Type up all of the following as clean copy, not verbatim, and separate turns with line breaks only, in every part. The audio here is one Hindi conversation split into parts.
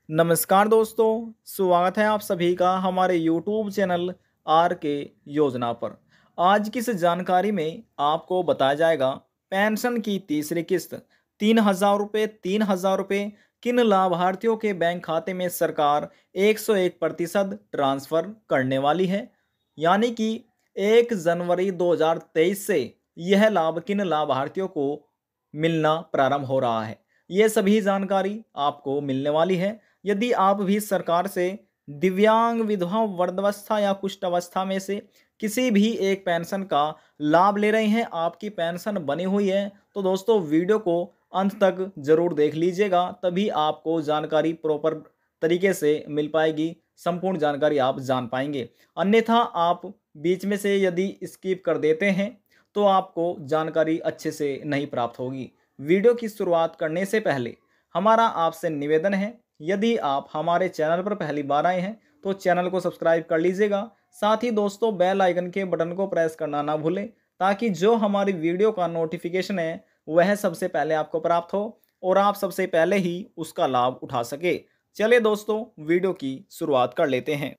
नमस्कार दोस्तों, स्वागत है आप सभी का हमारे YouTube चैनल आर के योजना पर। आज की इस जानकारी में आपको बताया जाएगा पेंशन की तीसरी किस्त 3,000 रुपये 3,000 रुपये किन लाभार्थियों के बैंक खाते में सरकार 101% ट्रांसफ़र करने वाली है। यानी कि 1 जनवरी 2023 से यह लाभ किन लाभार्थियों को मिलना प्रारंभ हो रहा है। ये सभी जानकारी आपको मिलने वाली है। यदि आप भी सरकार से दिव्यांग, विधवा, वृद्धावस्था या कुष्ठ अवस्था में से किसी भी एक पेंशन का लाभ ले रहे हैं, आपकी पेंशन बनी हुई है, तो दोस्तों वीडियो को अंत तक जरूर देख लीजिएगा, तभी आपको जानकारी प्रॉपर तरीके से मिल पाएगी, संपूर्ण जानकारी आप जान पाएंगे। अन्यथा आप बीच में से यदि स्किप कर देते हैं तो आपको जानकारी अच्छे से नहीं प्राप्त होगी। वीडियो की शुरुआत करने से पहले हमारा आपसे निवेदन है, यदि आप हमारे चैनल पर पहली बार आए हैं तो चैनल को सब्सक्राइब कर लीजिएगा। साथ ही दोस्तों बेल आइकन के बटन को प्रेस करना ना भूलें, ताकि जो हमारी वीडियो का नोटिफिकेशन है वह सबसे पहले आपको प्राप्त हो और आप सबसे पहले ही उसका लाभ उठा सके। चलिए दोस्तों वीडियो की शुरुआत कर लेते हैं।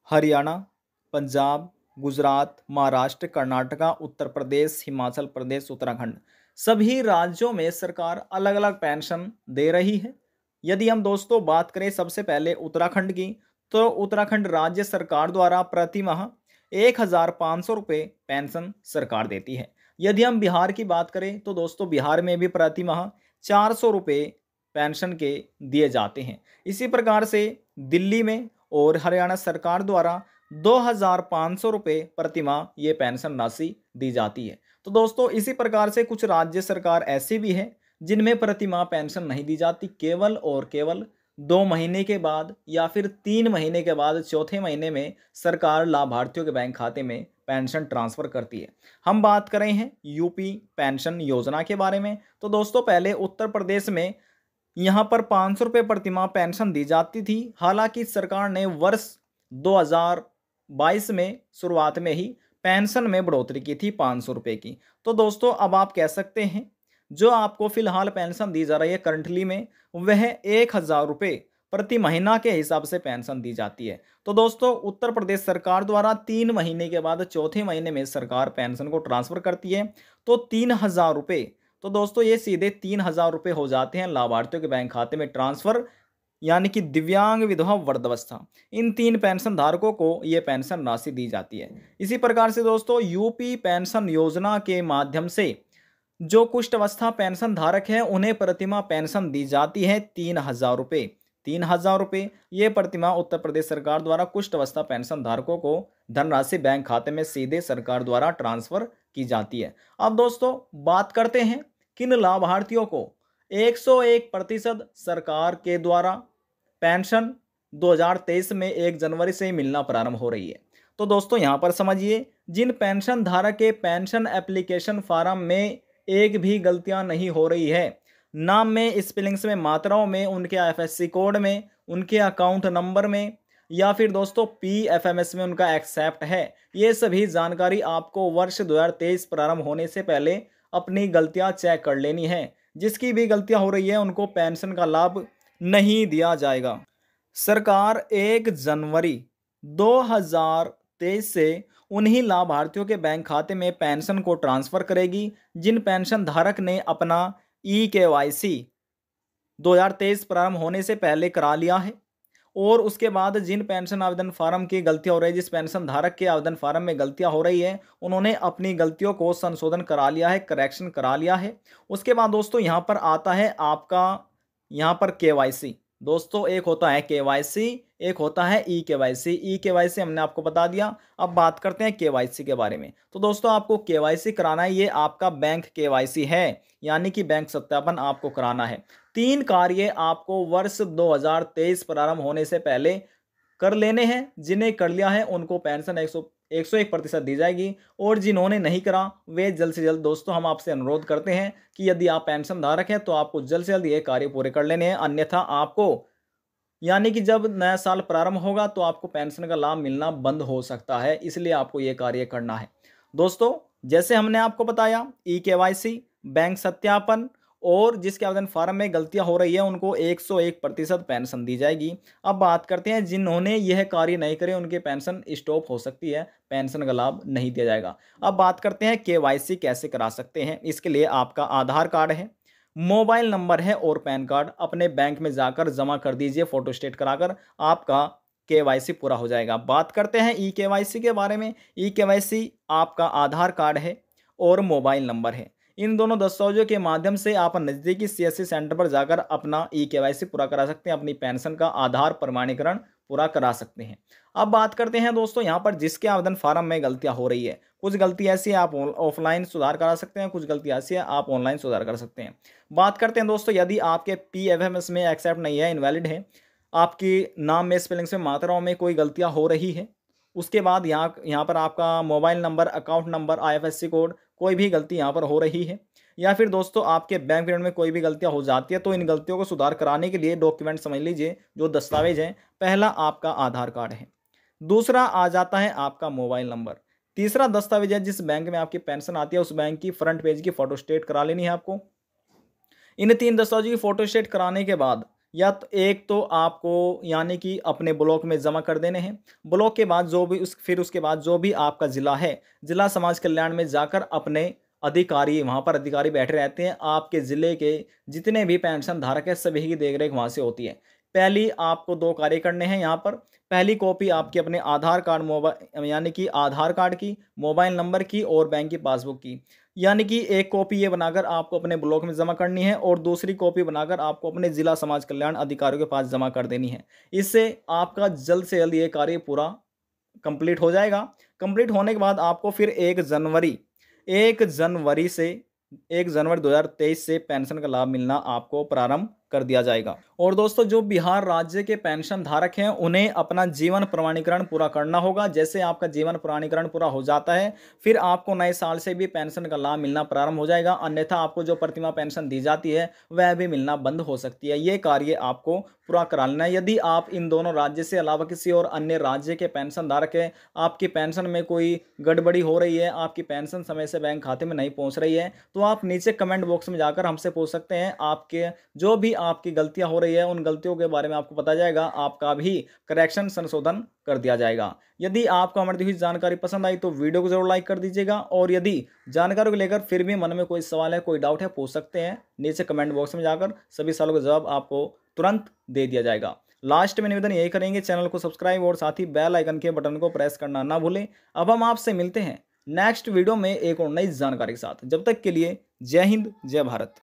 हरियाणा, पंजाब, गुजरात, महाराष्ट्र, कर्नाटका, उत्तर प्रदेश, हिमाचल प्रदेश, उत्तराखंड, सभी राज्यों में सरकार अलग अलग पेंशन दे रही है। यदि हम दोस्तों बात करें सबसे पहले उत्तराखंड की, तो उत्तराखंड राज्य सरकार द्वारा प्रति माह 1,500 रुपये पेंशन सरकार देती है। यदि हम बिहार की बात करें तो दोस्तों बिहार में भी प्रति माह 400 रुपये पेंशन के दिए जाते हैं। इसी प्रकार से दिल्ली में और हरियाणा सरकार द्वारा 2,500 रुपये प्रति माह ये पेंशन राशि दी जाती है। तो दोस्तों इसी प्रकार से कुछ राज्य सरकार ऐसी भी है जिनमें प्रति माह पेंशन नहीं दी जाती, केवल और केवल 2 महीने के बाद या फिर 3 महीने के बाद चौथे महीने में सरकार लाभार्थियों के बैंक खाते में पेंशन ट्रांसफर करती है। हम बात करें हैं यूपी पेंशन योजना के बारे में, तो दोस्तों पहले उत्तर प्रदेश में यहाँ पर 500 रुपये प्रति माह पेंशन दी जाती थी। हालांकि सरकार ने वर्ष 2022 में शुरुआत में ही पेंशन में बढ़ोतरी की थी 500 रुपये की। तो दोस्तों अब आप कह सकते हैं जो आपको फिलहाल पेंशन दी जा रही है करंटली में, वह 1,000 रुपये प्रति महीना के हिसाब से पेंशन दी जाती है। तो दोस्तों उत्तर प्रदेश सरकार द्वारा 3 महीने के बाद चौथे महीने में सरकार पेंशन को ट्रांसफर करती है, तो 3,000 रुपये, तो दोस्तों ये सीधे 3,000 रुपये हो जाते हैं लाभार्थियों के बैंक खाते में ट्रांसफर। यानी कि दिव्यांग, विधवा, वृद्धावस्था, इन 3 पेंशन धारकों को ये पेंशन राशि दी जाती है। इसी प्रकार से दोस्तों यूपी पेंशन योजना के माध्यम से जो कुष्ठ अवस्था पेंशन धारक हैं उन्हें प्रतिमाह पेंशन दी जाती है 3,000 रुपये। 3,000 रुपये ये प्रतिमाह उत्तर प्रदेश सरकार द्वारा कुष्ठ अवस्था पेंशन धारकों को धनराशि बैंक खाते में सीधे सरकार द्वारा ट्रांसफर की जाती है। अब दोस्तों बात करते हैं किन लाभार्थियों को 101% सरकार के द्वारा पेंशन 2023 में 1 जनवरी से ही मिलना प्रारंभ हो रही है। तो दोस्तों यहाँ पर समझिए, जिन पेंशन धारक के पेंशन एप्लीकेशन फॉर्म में एक भी गलतियां नहीं हो रही है, नाम में, स्पेलिंग्स में, मात्राओं में, उनके आईएफएससी कोड में, उनके अकाउंट नंबर में, या फिर दोस्तों पीएफएमएस में उनका एक्सेप्ट है, ये सभी जानकारी आपको वर्ष 2023 प्रारंभ होने से पहले अपनी गलतियां चेक कर लेनी है। जिसकी भी गलतियां हो रही है उनको पेंशन का लाभ नहीं दिया जाएगा। सरकार 1 जनवरी 2023 से उन्हीं लाभार्थियों के बैंक खाते में पेंशन को ट्रांसफर करेगी जिन पेंशन धारक ने अपना ई-केवाईसी 2023 प्रारंभ होने से पहले करा लिया है, और उसके बाद जिन पेंशन आवेदन फार्म की गलतियां हो रही है, जिस पेंशन धारक के आवेदन फार्म में गलतियां हो रही है, उन्होंने अपनी गलतियों को संशोधन करा लिया है, करेक्शन करा लिया है। उसके बाद दोस्तों यहाँ पर आता है आपका यहाँ पर केवाईसी। दोस्तों एक होता है केवाईसी, एक होता है ई-केवाईसी। ई-केवाईसी हमने आपको बता दिया। अब बात करते हैं केवाईसी के बारे में। तो दोस्तों आपको केवाईसी कराना है, ये आपका बैंक केवाईसी है, यानी कि बैंक सत्यापन आपको कराना है। 3 कार्य आपको वर्ष 2023 प्रारंभ होने से पहले कर लेने हैं। जिन्हें कर लिया है उनको पेंशन 101% दी जाएगी, और जिन्होंने नहीं करा वे जल्द से जल्द, दोस्तों हम आपसे अनुरोध करते हैं कि यदि आप पेंशन धारक हैं तो आपको जल्द से जल्द ये कार्य पूरे कर लेने हैं। अन्यथा आपको, यानी कि जब नया साल प्रारंभ होगा तो आपको पेंशन का लाभ मिलना बंद हो सकता है, इसलिए आपको ये कार्य करना है। दोस्तों जैसे हमने आपको बताया, ई-केवाईसी, बैंक सत्यापन और जिसके आवेदन फार्म में गलतियां हो रही है उनको 101% पेंशन दी जाएगी। अब बात करते हैं जिन्होंने यह कार्य नहीं करे उनकी पेंशन स्टॉप हो सकती है, पेंशन का लाभ नहीं दिया जाएगा। अब बात करते हैं केवाईसी कैसे करा सकते हैं। इसके लिए आपका आधार कार्ड है, मोबाइल नंबर है और पैन कार्ड अपने बैंक में जाकर जमा कर दीजिए, फोटोस्टेट कराकर आपका केवाईसी पूरा हो जाएगा। बात करते हैं ई केवाईसी के बारे में। ई केवाईसी आपका आधार कार्ड है और मोबाइल नंबर है। इन दोनों दस्तावेजों के माध्यम से आप नज़दीकी सीएससी सेंटर पर जाकर अपना ई केवाईसी पूरा करा सकते हैं, अपनी पेंशन का आधार प्रमाणीकरण पूरा करा सकते हैं। अब बात करते हैं दोस्तों यहाँ पर जिसके आवेदन फार्म में गलतियां हो रही है। कुछ गलती ऐसी है आप ऑफलाइन सुधार करा सकते हैं, कुछ गलती ऐसी है आप ऑनलाइन सुधार कर सकते हैं। बात करते हैं दोस्तों यदि आपके PFMS में एक्सेप्ट नहीं है, इनवैलिड है, आपकी नाम में स्पेलिंग्स में मात्राओं में कोई गलतियां हो रही है, उसके बाद यहाँ पर आपका mobile number, account number, IFSC code, कोई भी गलती यहाँ पर हो रही है, या फिर दोस्तों आपके बैंक स्टेटमेंट में कोई भी गलतियां हो जाती है, तो इन गलतियों को सुधार कराने के लिए डॉक्यूमेंट समझ लीजिए जो दस्तावेज हैं। पहला आपका आधार कार्ड है, दूसरा आ जाता है आपका मोबाइल नंबर, तीसरा दस्तावेज है जिस बैंक में आपकी पेंशन आती है उस बैंक की फ्रंट पेज की फोटोस्टेट करा लेनी है आपको। इन 3 दस्तावेजों की फोटोस्टेट कराने के बाद या तो एक तो आपको यानी कि अपने ब्लॉक में जमा कर देने हैं। ब्लॉक के बाद जो भी फिर उसके बाद जो भी आपका जिला है, जिला समाज कल्याण में जाकर अपने अधिकारी, वहां पर अधिकारी बैठे रहते हैं, आपके जिले के जितने भी पेंशन धारक है सभी की देखरेख वहां से होती है। पहली आपको 2 कार्य करने हैं यहाँ पर। पहली कॉपी आपकी अपने आधार कार्ड, मोबाइल यानी कि आधार कार्ड की, मोबाइल नंबर की और बैंक की पासबुक की, यानी कि एक कॉपी ये बनाकर आपको अपने ब्लॉक में जमा करनी है और दूसरी कॉपी बनाकर आपको अपने जिला समाज कल्याण अधिकारियों के पास जमा कर देनी है। इससे आपका जल्द से जल्द ये कार्य पूरा कंप्लीट हो जाएगा। कंप्लीट होने के बाद आपको फिर 1 जनवरी 2023 से पेंशन का लाभ मिलना आपको प्रारंभ कर दिया जाएगा। और दोस्तों जो बिहार राज्य के पेंशन धारक हैं उन्हें अपना जीवन प्रमाणीकरण पूरा करना होगा। जैसे आपका जीवन प्रमाणीकरण पूरा हो जाता है फिर आपको नए साल से भी पेंशन का लाभ मिलना प्रारंभ हो जाएगा, अन्यथा आपको जो प्रतिमाह पेंशन दी जाती है वह भी मिलना बंद हो सकती है। ये कार्य आपको पूरा करा लेना है। यदि आप इन दोनों राज्य से अलावा किसी और अन्य राज्य के पेंशन धारक है, आपकी पेंशन में कोई गड़बड़ी हो रही है, आपकी पेंशन समय से बैंक खाते में नहीं पहुंच रही है, तो आप नीचे कमेंट बॉक्स में जाकर हमसे पूछ सकते हैं। आपके जो भी आपकी गलतियां हो रही है उन गलतियों के बारे में आपको बताया जाएगा, आपका भी करेक्शन, संशोधन कर दिया जाएगा। यदि आपको हमारी दी हुई जानकारी पसंद आई तो वीडियो को जरूर लाइक कर दीजिएगा, और यदि जानकारी को लेकर फिर भी मन में कोई सवाल है, कोई डाउट है, पूछ सकते हैं नीचे कमेंट बॉक्स में जाकर, सभी सवालों का जवाब आपको तुरंत दे दिया जाएगा। लास्ट में निवेदन यही करेंगे, चैनल को सब्सक्राइब और साथ ही बेल आइकन के बटन को प्रेस करना ना भूलें। अब हम आपसे मिलते हैं नेक्स्ट वीडियो में एक और नई जानकारी के साथ। जब तक के लिए जय हिंद, जय भारत।